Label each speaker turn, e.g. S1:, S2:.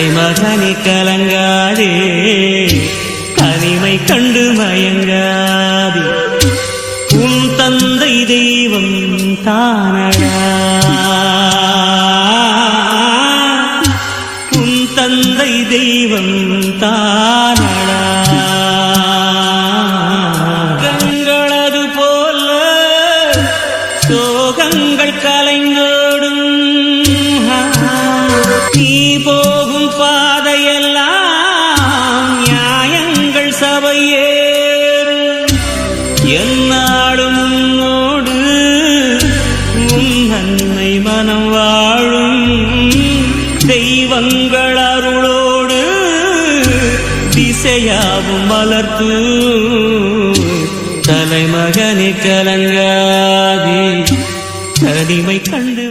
S1: தலைமகனே கலங்காதே, தனிமை கண்டு மயங்காதே, உன் தந்தை தெய்வம் தானடா, உன் தந்தை தெய்வம் தானடா. கண்களது போல சோகங்கள் கலைந்தோடும், நீ போகும் பாதையெல்லாம் நியாயங்கள் சபையேறும், என்னாலும் உன்னோடு உன் அன்னை மனம் வாழும், தெய்வங்கள் அருளோடு திசையாவும் மலர்த்து, தலைமகனே கலங்காதே, தனிமை கண்டு